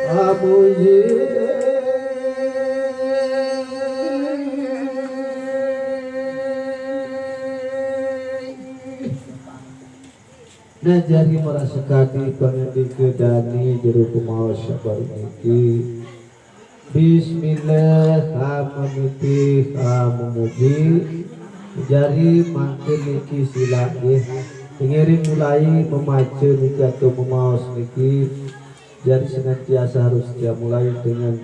amuji najari merasakani pangandikadani jero kumaha sabar niki bismillah hamamiti hamuji jari makin niki sila ingin mulai memacu niki atau memaus niki jadi senantiasa harus dia mulai dengan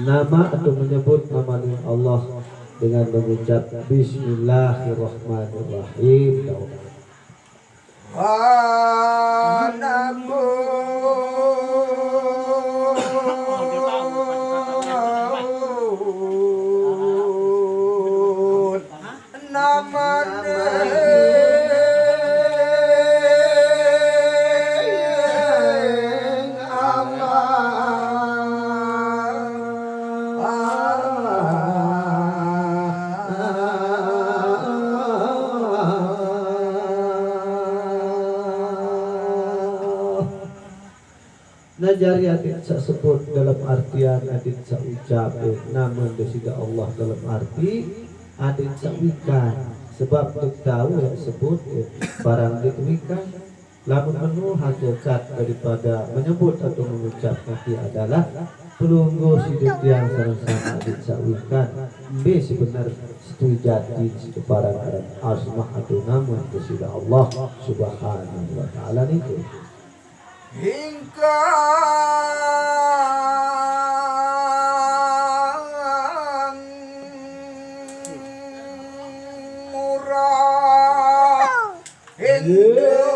nama atau menyebut nama Allah dengan mengucap bismillahirrahmanirrahim. Najari adit sa sebut dalam artian adit sa ucap namun desida Allah dalam arti adit sa wikan sebab untuk tahu yang sebut barang ditemikan lamun menu hakikat daripada menyebut atau mengucap nanti adalah pelunggu hidup yang sama adit sa wikan B sebenar setujati situ barang asma atau namun desida Allah subhanahu wa ta'ala itu hingkang murah dunia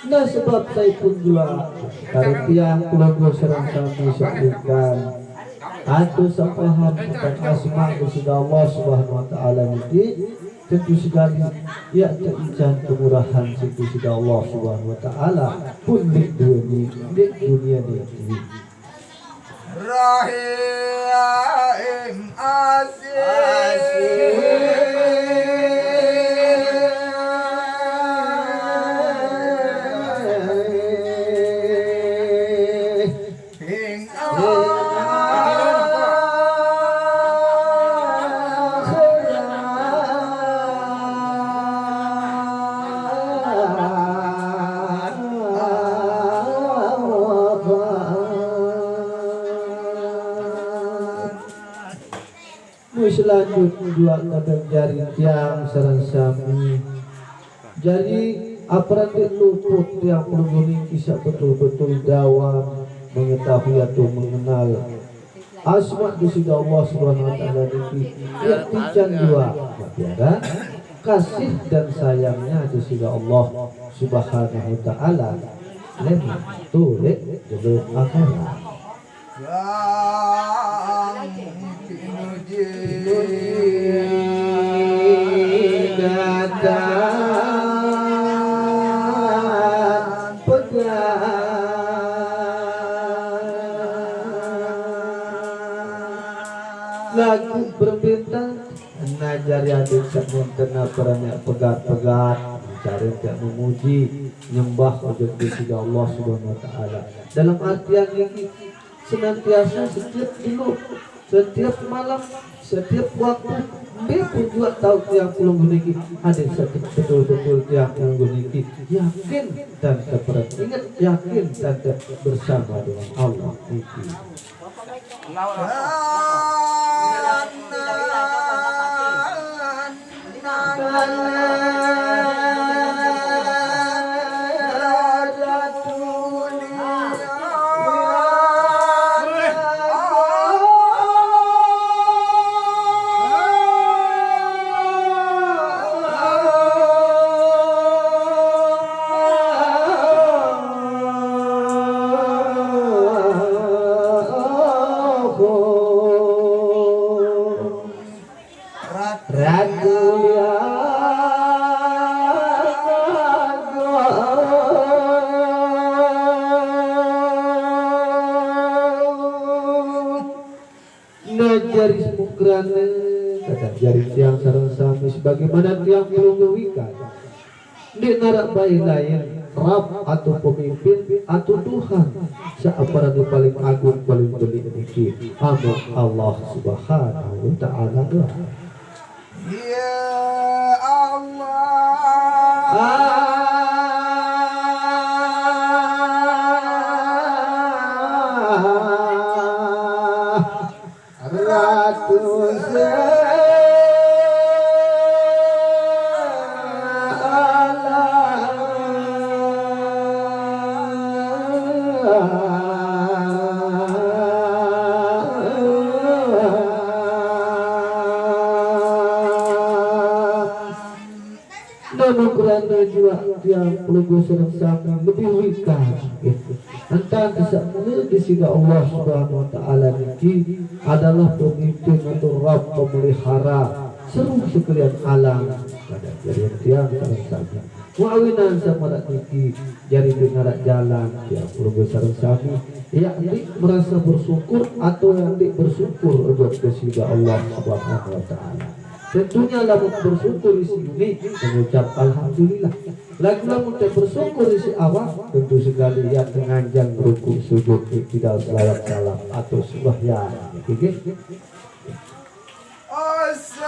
nah sebab saya pun juga dari tiang keluarga serang kami sebutkan atau sapaham tentang asma sudah Allah subhanahu wa ta'ala ini tentu sekali ya terincang kemurahan tentu sudah Allah subhanahu wa ta'ala pun di dunia ini rahim asyik selanjutnya dua kadang jari tiang sarang sami jadi aparat luput yang perlu kisah betul-betul dawam mengetahui atau mengenal asma di sisi Allah subhanahu wa ta'ala ini yang tijan dua tiada kasih dan sayangnya di sisi Allah subhanahu wa ta'ala lemah tulik judul akhirat lagu berbintang najari adik sakmun kena perannya pegat-pegat cari tidak memuji nyembah ujung di sisi Allah subhanahu wa ta'ala dalam artian ini senantiasa setiap minggu setiap malam setiap waktu dia pun juga tahu tiang pulang guniki hadir betul-betul tiang pulang guniki yakin dan terpercaya ingat yakin dan bersama dengan Allah itu kerana kadang jari tiang sarang sami sebagaimana tiang pelungguikan di narak bayi lain Rab atau pemimpin atau Tuhan seaparanya paling agung paling gede niki amun Allah subhanahu wa ta'ala. Ya Allah namun kerana juga yang pelunggu serang sami lebih wikas entah kisah di sini Allah subhanahu wa ta'ala niki adalah pemimpin atau Rabb pemelihara seluruh sekalian alam pada jari tiang sarang sami muawinan sama niki jari dengarak jalan tiang pelunggu sarang sami yakni merasa bersyukur atau yang bersyukur untuk kesida Allah subhanahu wa ta'ala. Tentunya lamun bersyukur isi ini mengucap alhamdulillah. Lagu-lagu bersyukur isi awal tentu sekali yang menganjang ruku sujud tidak selawat salam atau sembahyang. Oke? Asyhadu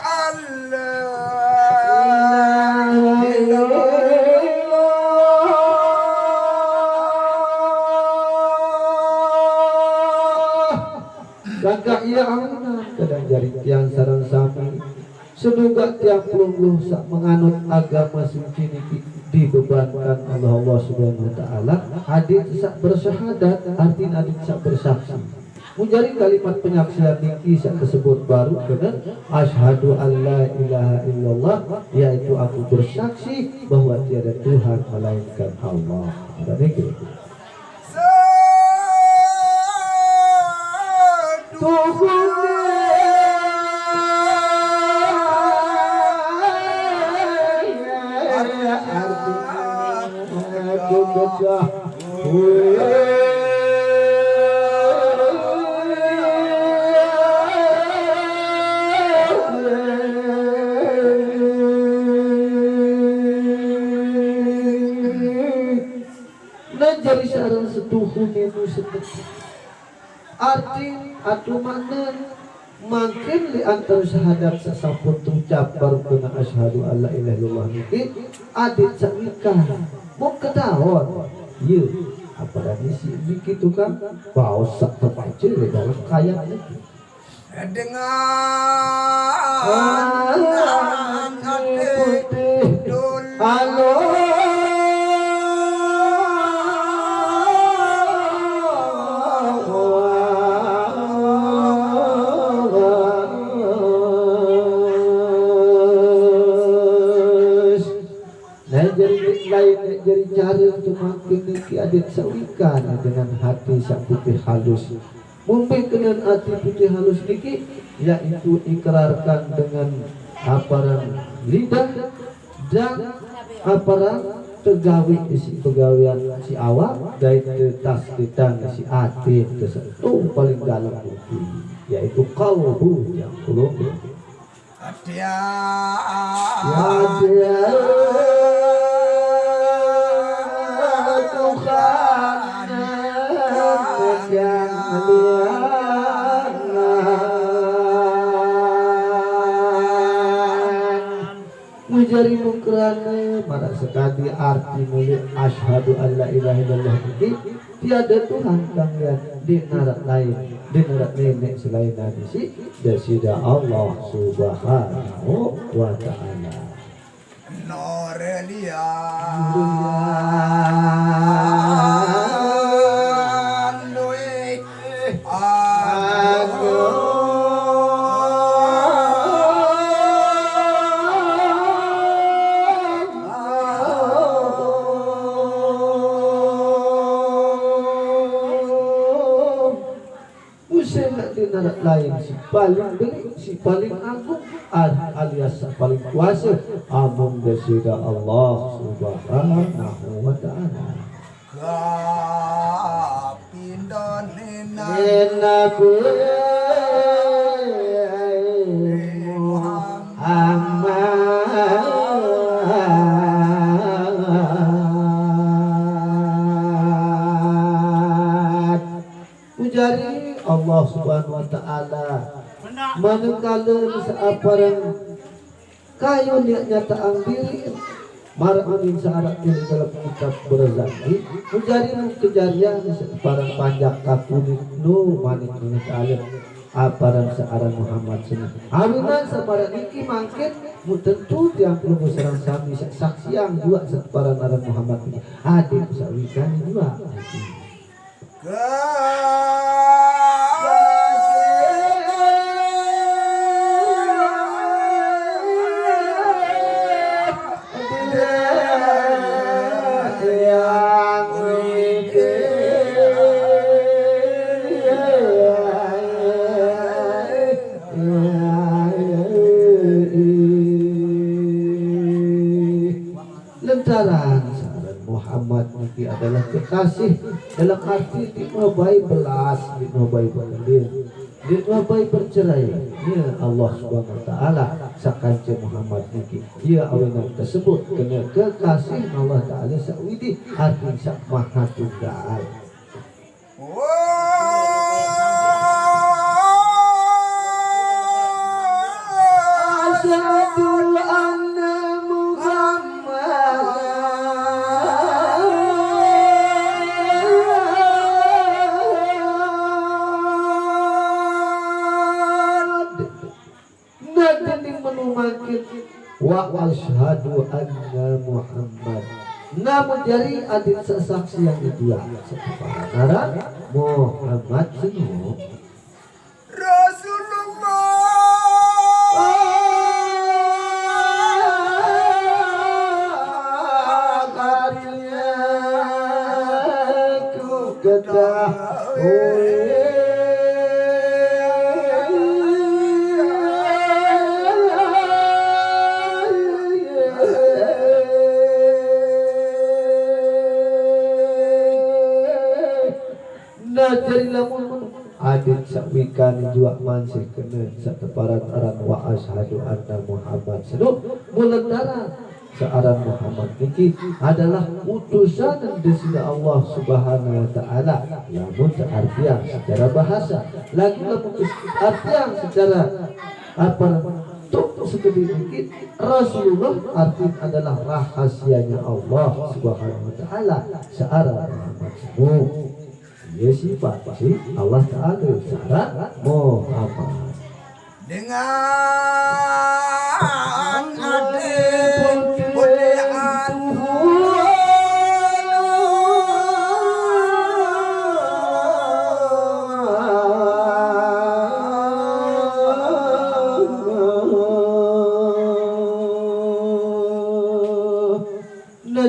an la ilaha kakak yang kadang jari tiang sarang sami semoga tiang pelungguh sak menganut agama suci niki dibebankan oleh Allah subhanahu wa ta'ala adik sak bersyahadat artinya adik sak bersaksi menjadi kalimat penyaksian niki sak tersebut baru kena asyhadu alla ilaha illallah yaitu aku bersaksi bahwa tiada Tuhan melainkan Allah. Dan ini jadi sarang setuhun itu seperti arti atau makna makin di antara syahadat sesapun ucap baru kena asyhadu alla ilaha illallah niki adik saknikah mau ketahon ya apa lagi sih begitu kan bawa sak terpacu di dalam kaya niki dengan halo jadi cara untuk makin niki adik sawikan dengan hati sak putih halus mungkin dengan hati putih halus niki yaitu ikrarkan dengan aparan lidah dan aparan tegawi isi pegawaian si awak dari tasditan si hati tersentuh paling dalam hati yaitu qalbu yang qulub dia mujari mukrana pada sekali arti mulia asyhadu alla ilaha illallah ini tiada Tuhan kalian di narak lain di narak nenek selain nasi dasida Allah subhanahu wa ta'ala. Norelia narak lain si paling belik si paling agung alias paling kuasa amung dasida Allah subhanahu wa ta'ala. Kapin Andonina Nabi Muhammad. Ujari Allah Subhanahu wa taala manungkaleun saaparang kayu nyata diri maranin saarak di dalam kitab berzaki ujari kejarian separang panjang kakunik nu manik nu alim aparan searang Muhammad sunah awinan separang iki mangkin mu tentu tiang perlu serang sami saksi yang dua separang aran Muhammad ini adik sawikan dua Lantaran saran Muhammad ini adalah kekasih dalam arti ditnobai belas, ditnobai belir, ditnobai bercerai. Ya Allah Subhanahu wa taala sakanca Muhammad niki ia awenan tersebut kena kekasih Allah taala sawidi arti sak maha tunggal. Asyhadu anna wa asyhadu anna Muhammad. Namun dari adik sesaksi yang kedua separang Muhammad sunu dari lamun adit sakwikan jua mansih kena sateparan aran wa asyhadu anna Muhammad senu muladara searan Muhammad niki adalah utusan dari Allah Subhanahu wa taala lamun artian secara bahasa lagi lamun artian secara apa tuk sekedar dikit Rasulullah arti adalah rahasianya Allah Subhanahu wa taala searan Muhammad senu ya sifat si Allah Ta'ala syarat Muhammad dengan adik muliaan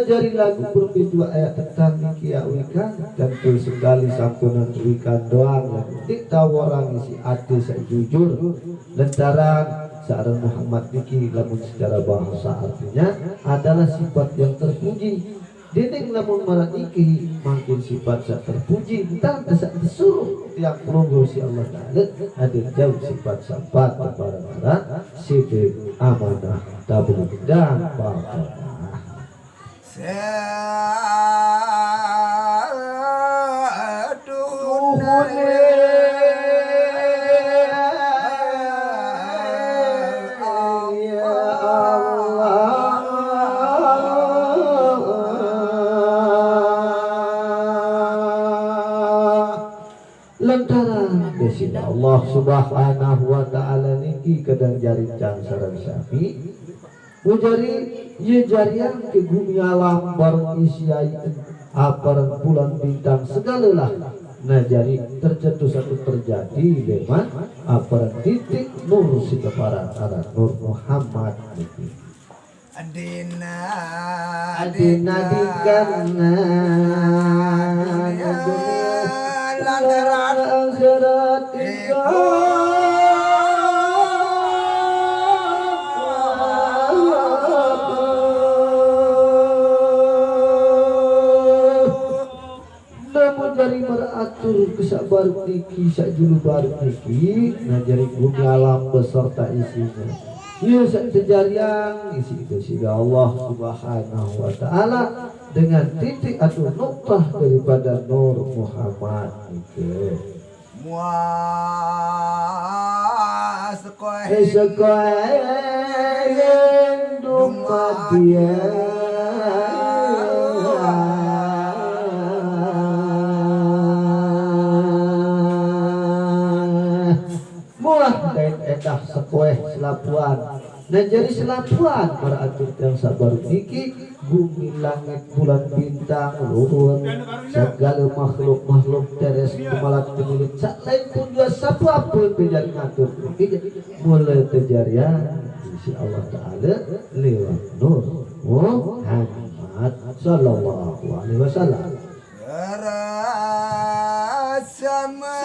najari lagu berbeda ayat tentang nikia wikan dan sekali sampunan wikan doang ditawarang isi hati saya jujur lantaran seorang Muhammad niki lamun secara bahasa artinya adalah sifat yang terpuji dinding lamun marah niki makin sifat yang terpuji entah desak disuruh yang perlu si Allah Ta'ala ada jauh sifat sampat kepada para sidik amanah tabligh dan bapak lantaran desina Allah Subhanahu wa taala niki kadang jari can sareng sami mujari ye jarian ke bumi alam bareng isiai aparan bulan bintang segalalah nah jadi tercetus satu terjadi leman aparan titik nur si keparan arah nur Muhammad niki adina dikana lantaran akhirat namun dari merat atur kesabar niki sakjulu baru niki ngajari bumi alam beserta isinya. Ieu sak tejariang isi itu sida Allah Subhanahu wa taala dengan titik atau nuktah daripada Nur Muhammad itu. Muas koe Sekoyen dumadia mulah kain edah sekoeh selapuan dan jadi selapuan para atlet yang sabar niki bumi langit bulan bintang luhur segala makhluk teres kemalat pemilik sak lain pun dua siapapun menjadi ngatur niki mulai terjarian si Allah Ta'ala lewat Nur Muhammad sallallahu alaihi wasallam sama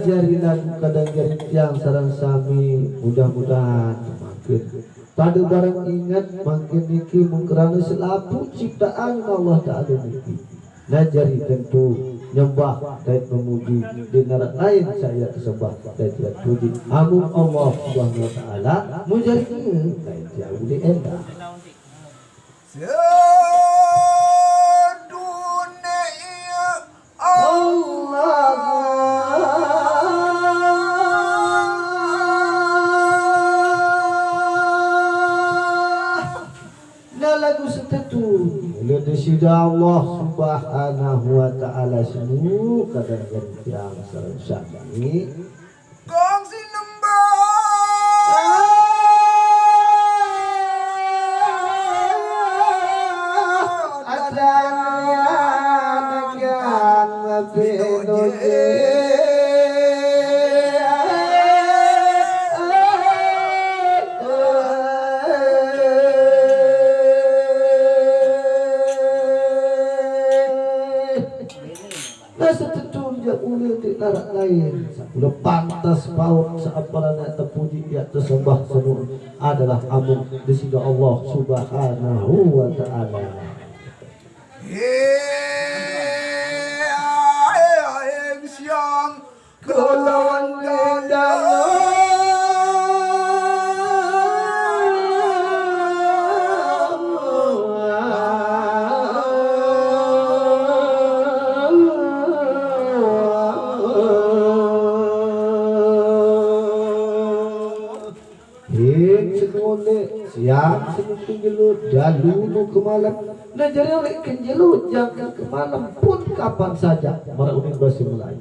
jarinan kadang jari tiang sarang sami mudah-mudahan makin pada barang ingat makin niki mengkerana selapu ciptaan Allah Ta'ala niki najari tentu nyembah dan memuji di narak lain saya kesembah dan tidak puji agung Allah Subhanahu wa taala mujarinya lain jauh di endah sedunia Allah lagu setetu oleh sida Allah Subhanahu wa taala semua kadang yang sareng ini kong sinembah ada yang pinoje narak lain udah pantas paut seaparana terpuji ya tersembah semua adalah amun di sisi Allah Subhanahu wa taala. Siang kelawan siang senumpung jelut dalu nu kemalam nah jadi oleh kenjelut jangan ke malam pun kapan saja maraunin basi mulai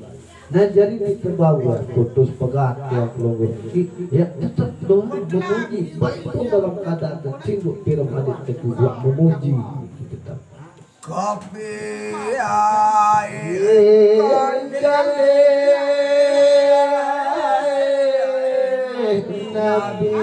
nah jadi diterbawa putus pegat yang pelonggor ya tetap doa memuji baik pun dalam keadaan tertinggung piram adik kedua memuji tetap kopi air Nabi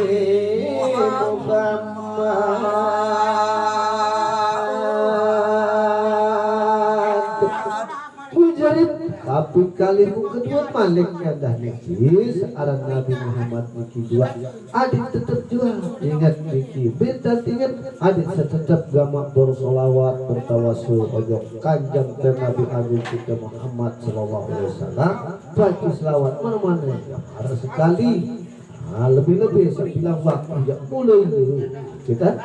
Mujarib tapi kalimu kedua maliknya dah niki searang Nabi Muhammad niki dua adik tetap jual ingat niki beta ingat adik tetap gamak bersolawat bertawasul ojo kanjeng dan Nabi Agung kita Muhammad sallallahu alaihi wasallam baca selawat mana-mana ada sekali. Nah, lebih-lebih saya bilang waktu tidak mulai dulu kita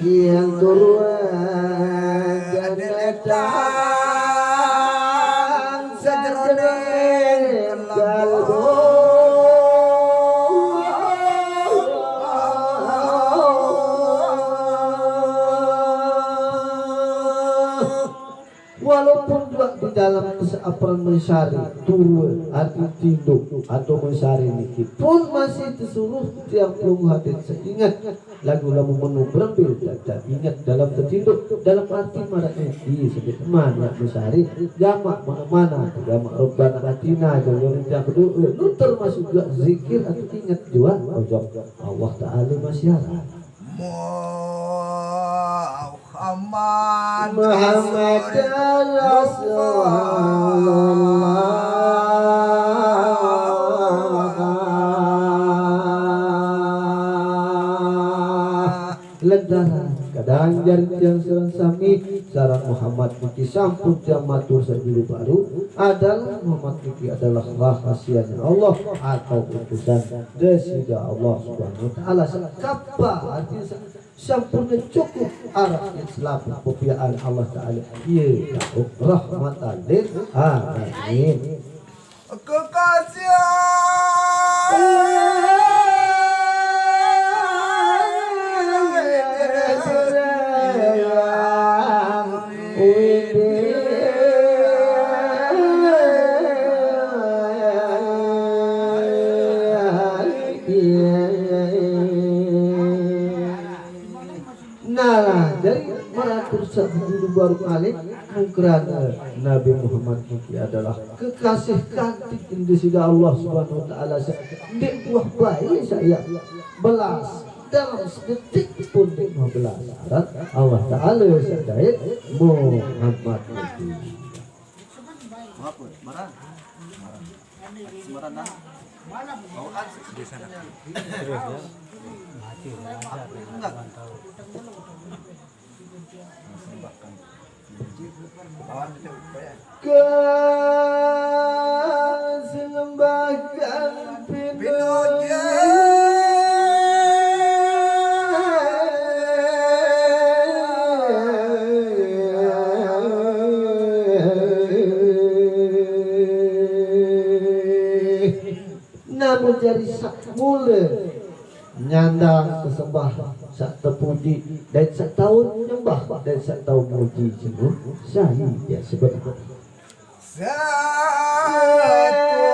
yang turun datang sejroning kalbu walaupun juga di dalam keseaparan mencari turun arti tinduk atau mencari niki pun masih disuruh tiap pelung hadir seingat lagu-lagu menu berambil dan ingat dalam ketinduk dalam arti marahnya di sebut mana mencari jamak mana-mana jamak robbana atina jangan yang kedua lu termasuk juga zikir atau ingat juga Allah Ta'ala masyarakat Muhammad Rasulullah ledara kadang jari yang serang sami sarang Muhammad niki sampun yang matur sajulu baru adalah Muhammad niki adalah rahasianya Allah atau utusan desida Allah Subhanahu wa taala sakapa artinya sampurna cukup arah Islam kepiaan Allah Ta'ala ya rahmatan lil alamin kekasih Sabdu baru kali kerana Nabi Muhammad ini adalah kekasih kantik indisida Allah Subhanahu wa taala. Dek buah bayi saya belas dalam sedetik pun dek belas Allah Taala sedaya Muhammad ini. Kesembahkan pinoja namun jadi sak mula nyandang kesembah sak terpuji dan sak tahun nyembah dan sak tahun muji sungguh sahih ya sebenarnya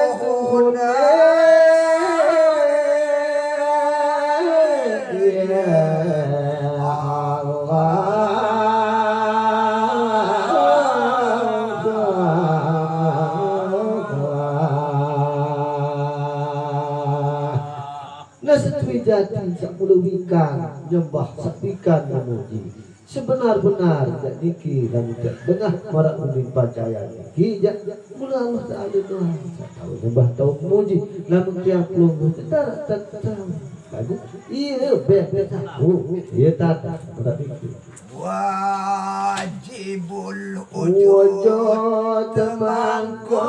satuhuna jati sak muluwikan nyembah sapikan memuji sebenar-benar jak niki lamun jak bengah marak ulin percaya niki jak mula Allah Ta'ala Tuhan tahu nyembah tahu memuji lamun tiap lungguh tak tahu lagu iya be tahu iya tak berarti wajibul wujud temangkul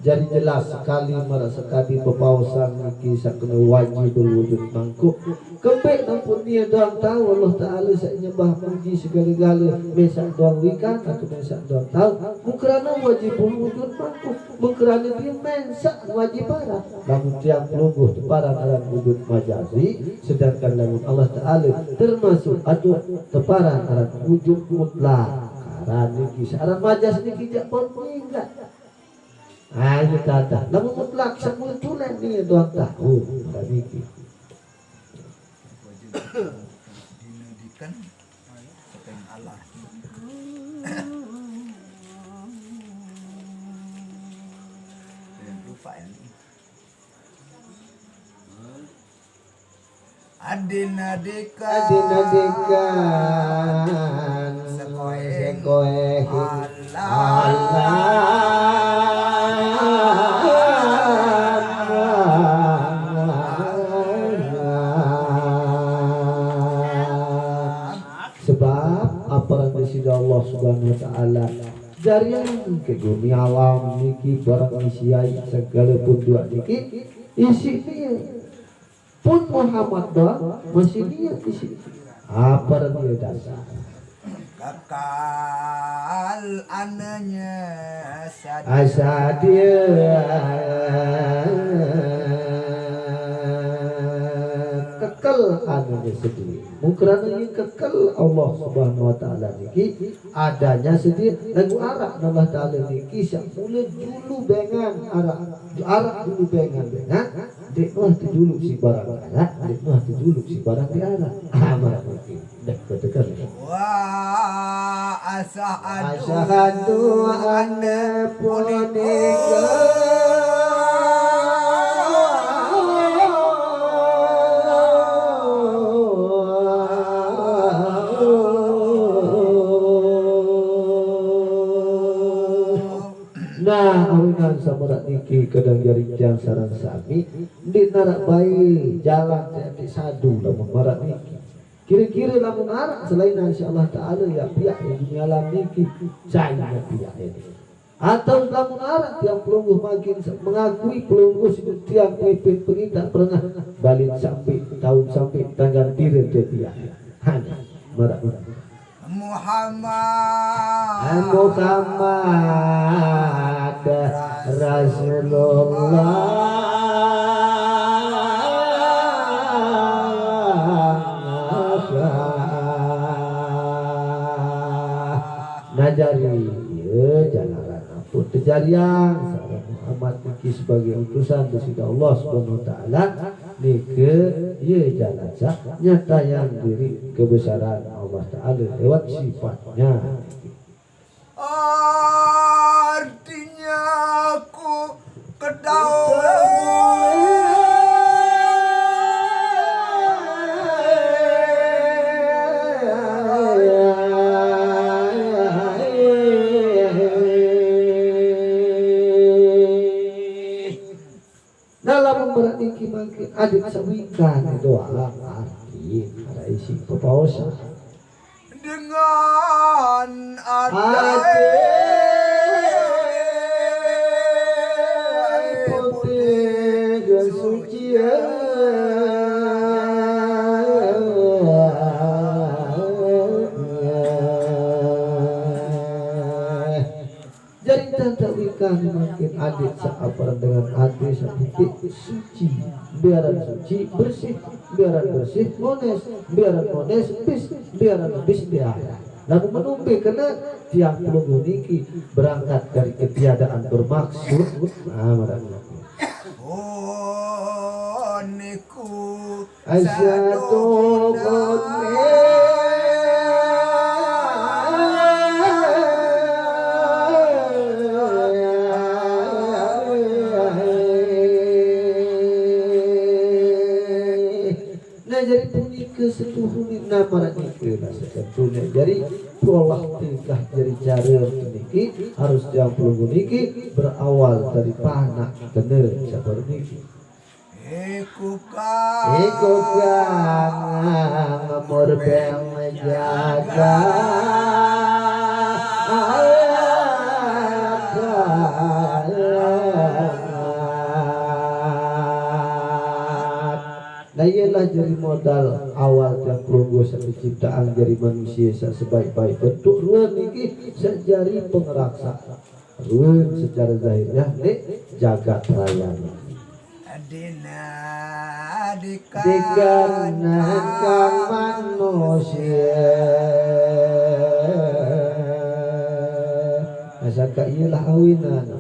jadi jelas sekali merasa sekali pepausan niki sakena wajib berwujud mangkuk kembek nampun dia doang tahu Allah Ta'ala saya nyembah puji segala-gala mesak doang wikan atau mesak doang tahu mukrana wajib berwujud mangkuk mukrana dia mesak wajib parah namun tiap lungguh teparan alam wujud majazi sedangkan namun Allah Ta'ala termasuk atau teparan alam wujud mutlak karena niki saran majaz niki jak peningkat ayo tata, namun mutlak semua tulen dia doang tahu tak mikir. Dinudikan seteng Allah. Lupa ini. Adinadekan sekoe sebab apa yang disida Allah Subhanahu wa taala jarian ke bumi alam niki barang isiai segala pun dua niki isi dia pun Muhammad doang masih dia isi apa dia dasar kekal ananya asa dia kekal anunya sendiri mukrana kekal Allah subhanahu wa ta'ala niki adanya sendiri lagu arak Allah ta'ala niki sak mula dulu bengan arak dulu bengan dek mah tu dulu si barang arak dek mah tu dulu si barang di arak amat niki dah katakan wa asyhadu anna punika nah awinan samarak niki kadang jari jang sarang sami di narak bayi jalan jadi sadu lamun marak niki kira-kira lamun arak selain insyaallah taala ya pihak yang dunia alam niki saya pihak ini atau lamun arak tiang pelungguh makin mengakui pelungguh itu tiang pipit pengintak pernah balik sampai tahun sampai tanggal tirir dia pihak hanya marak Muhammad Rasulullah Najari ya jalanan apa terjarian sareng Muhammad niki sebagai utusan dari Allah Subhanahu wa taala nike ye jalan sak nyatayan diri kebesaran Allah taala lewat sifatnya artinya aku dalam memberati makin adik sawikan itu arti ada isi pepaosan dengan ada putih kesucian jadi tanda ikan makin adik seapar dengan adik sedikit suci biaran suci bersih biaran bersih mones biaran mones biaran biaran lalu menumpi karena tiang pelungguh niki berangkat dari ketiadaan bermaksud niku asyadu jadi punika setuhuni nama niki setuhnya jadi pola tingkah jadi cara niki harus jam pelungguh niki berawal dari panak bener sabar niki Iku kang umur beng menjaga nah ialah jadi modal awal yang pelungguh satu ciptaan jadi manusia sebaik-baik bentuk ruang niki sejari pengeraksa ruang secara zahirnya jagat raya dikarenakan manusia asaka ialah awinan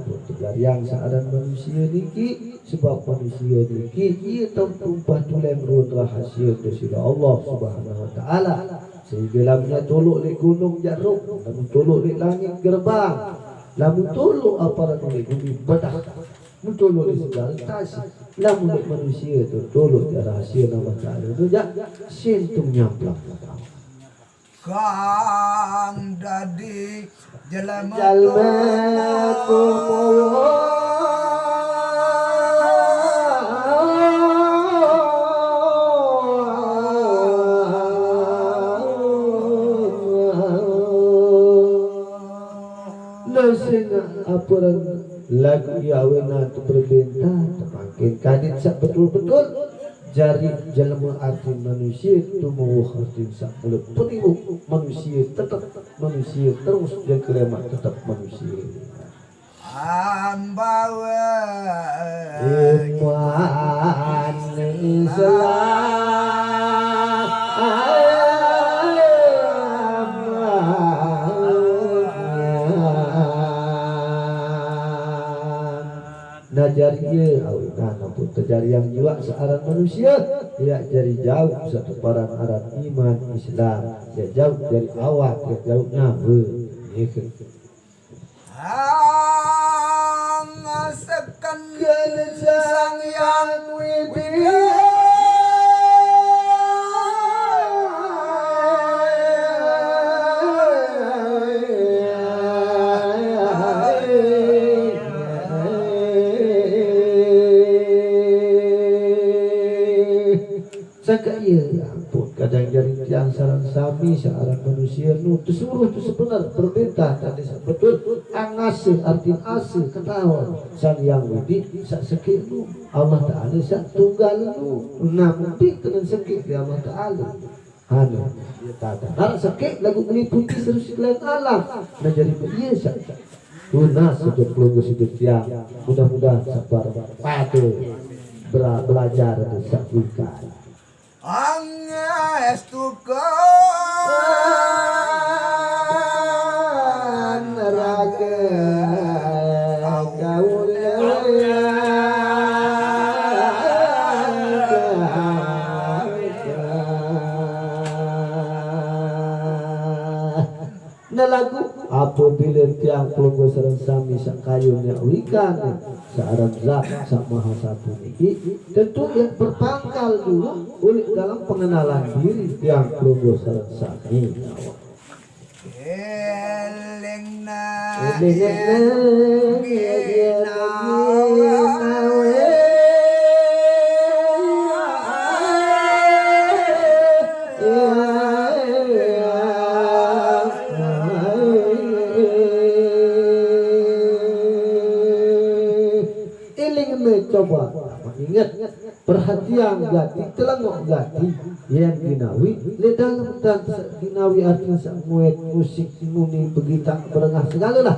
yang seadan manusia niki sebab manusia niki ia tumpah tulem ruang rahasia dari Allah Subhanahu wa taala sehingga lamnya tolok di gunung jaruk lamun tolok di langit gerbang lamun tolok aparat di bumi bedah tolok di segala tasik lamun di manusia itu tolok di rahasia Allah taala itu jak sentung nyamplak kang dadi jalma apuran lagu yawena tu berbenta makin kadit sak betul-betul jari jalma arti manusia tumuh arti sak mulut penimu manusia tetap manusia terus dan kiamat tetap manusia. Ambawa Iman Islam najariye awina pun terjadi yang juga searan manusia ya jari jauh satu paran aran iman Islam ya jauh dari awak ya jauh nabe Angasakan sang yang Saka iya ampun kadang jari tiang sarang sami seorang manusia nu tersuruh tu sebenar berbeda tadi betul angase artin ase ketawa sang yang widi sak sekir nu Allah Ta'ala sak tunggal nu nampi kena sekir di Allah Ta'ala hana dia tata harap sekir lagu meliputi seluruh sekalian alam nah jadi dia sak guna sudah pelunggu hidup tiang mudah-mudahan sabar patuh belajar dan sak bukan Angestukan raga kaulia lagu apabila tiang pelunggu sareng sami sak kayunya wikan searang zat sak maha satu niki tentu yang berpangkal dulu oleh dalam pengenalan diri tiang pelunggu sareng sami elingna coba ingat perhatian gati telengok gati yang dinawi le dalam dan dinawi artinya samuet musik muni begitu berengah segala lah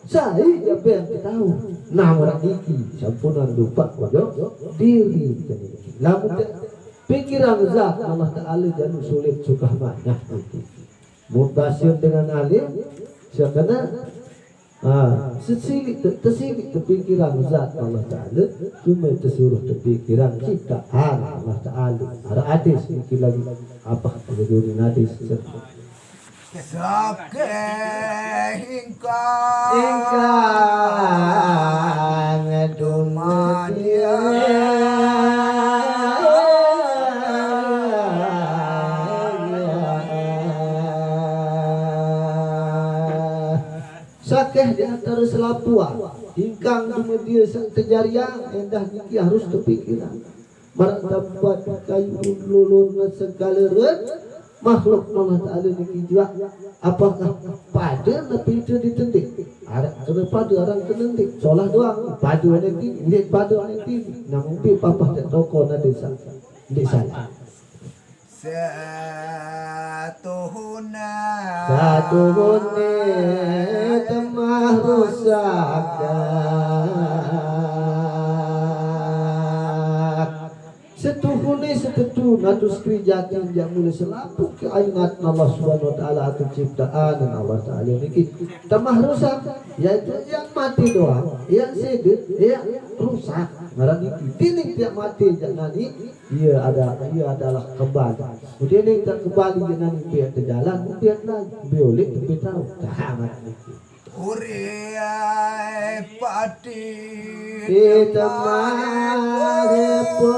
saya ya ben tahu nama iki sampunan lupa wajo diri lamun pikiran zat Allah Ta'ala dan sulit suka banyak mutasir dengan alim siapa tersilik terpikiran zat Allah Ta'ala cuma tersuruh terpikiran ciptaan Allah Ta'ala ada hadis ini lagi apa kemudian hadis Sake ingkang dumadia sakeh di antara selapua ingkang dumadia sang terjariang endah niki harus terpikiran barang dapat kayu lulun segala makhluk Allah Ta'ala niki juga apakah pada tapi itu ditentik ada pada orang tenentik solah doang pada nanti lihat pada nanti namun pi papa tak toko na desa desa satu hune temah rusak setuhune setetu natus krijatin yang mulai selapu ke ayat Allah Subhanahu wa taala atau ciptaan dan Allah Taala niki tamah rusak yaitu yang mati doang yang sedih yang rusak ngaran niki tining tiap mati jangan ia adalah kembali kemudian ini tak kembali jangan dia terjalan kemudian lagi boleh tapi tahu tahamat niki Uriai pati kita marepo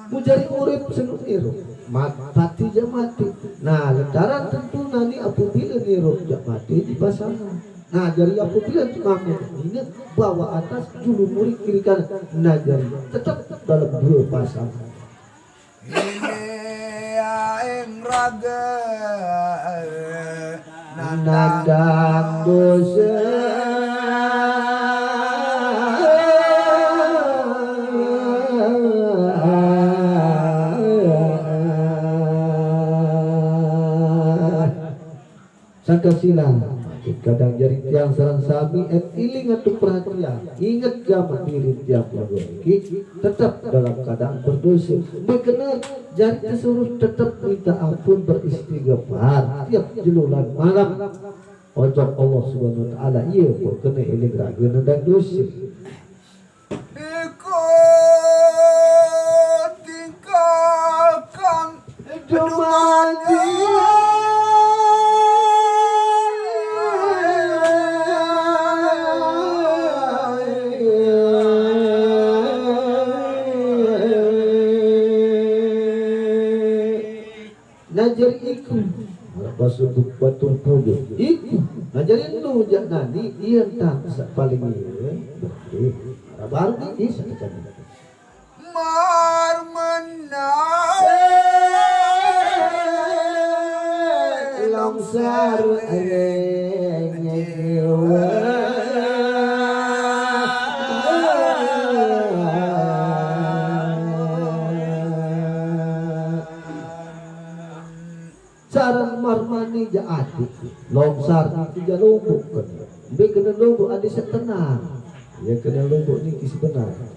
mujari urip senuk niru mati aja mati nah lantaran tentu nanti apabila niru mati di pasangan. Nah jadi apabila imamnya ingat bahwa atas julu murid kiri kanan nah jadi tetap dalam dua pasangan. Ini yang raga nandang dosa sangka silang kadang jari tiang sarang sami iling atau perhatian ingat gaman diri tiang lagi tetap dalam keadaan berdosa bekenar jari kesuruh tetap minta ampun beristighfar tiap jelulan malam ojok Allah subhanahu wa ta'ala iya kok kena iling ragu nandang dosa ikut tinggalkan Dumadi Najar iku Pasubuk batul pudu Iku Najar itu Janani Iya tak paling iya Berarti Baru ini Sakit mar menang longsar sarang marmani jaati longsar itu jalubuk be kena lubuk adi setenang ya kena lubuk niki sebenarnya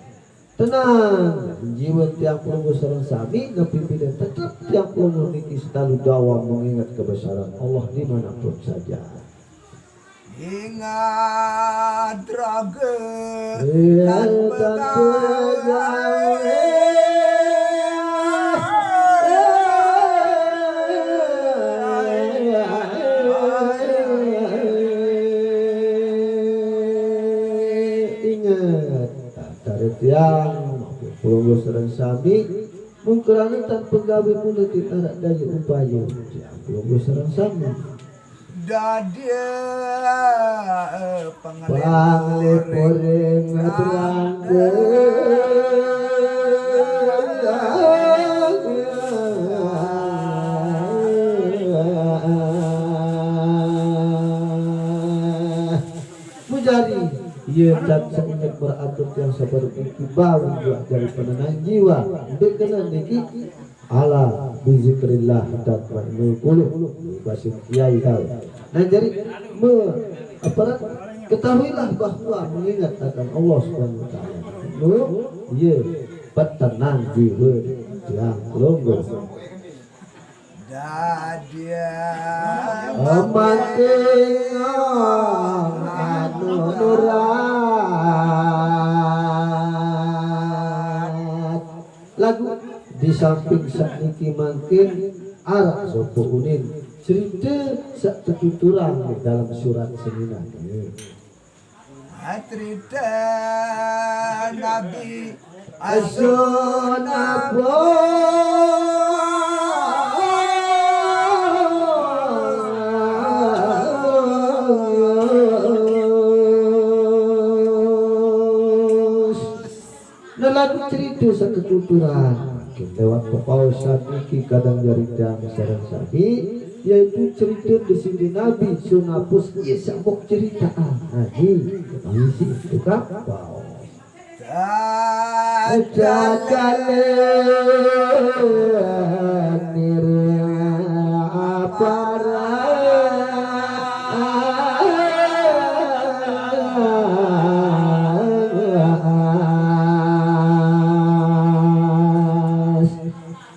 tenang jiwa tiang pelunggu sarang sami pimpinan tetap tiang pelunggu niki selalu dawam mengingat kebesaran Allah dimanapun saja ingat raga dan ingat dari tiang pelunggu sarang sami mungkerana tanpa gawe pula kita ada daya upaya tiang pelunggu sarang sami dadia Pangleporing terangga Mujari ia tak seingat beratur yang sabar iki baru buat dari penenang jiwa berkenan niki ala bizikrillah tatma'innul qulub bahasa kiai tahu. Nah jadi ketahuilah bahwa mengingat akan Allah Subhanahu wa taala itu tenang jiwa yang longgo dadia amating anu nurat lagu di samping sakniki mangkin arak sopo unin cerita sak tuturan dalam surat seminar cerita Nabi Asunabo lagu cerita satu tuturan lewat pepausan iki kadang jari jam sarang sabi yaitu cerita di sini Nabi sunapus iya sabok ceritaan nabi isi itu kapau Jagale apara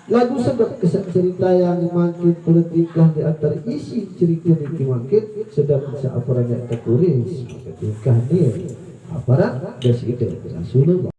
lagu sedap kesan cerita yang dimangkit politikah di antara isi cerita yang dimangkit sedap bisa aparat yang tertulis ketika ini aparat deside Rasulullah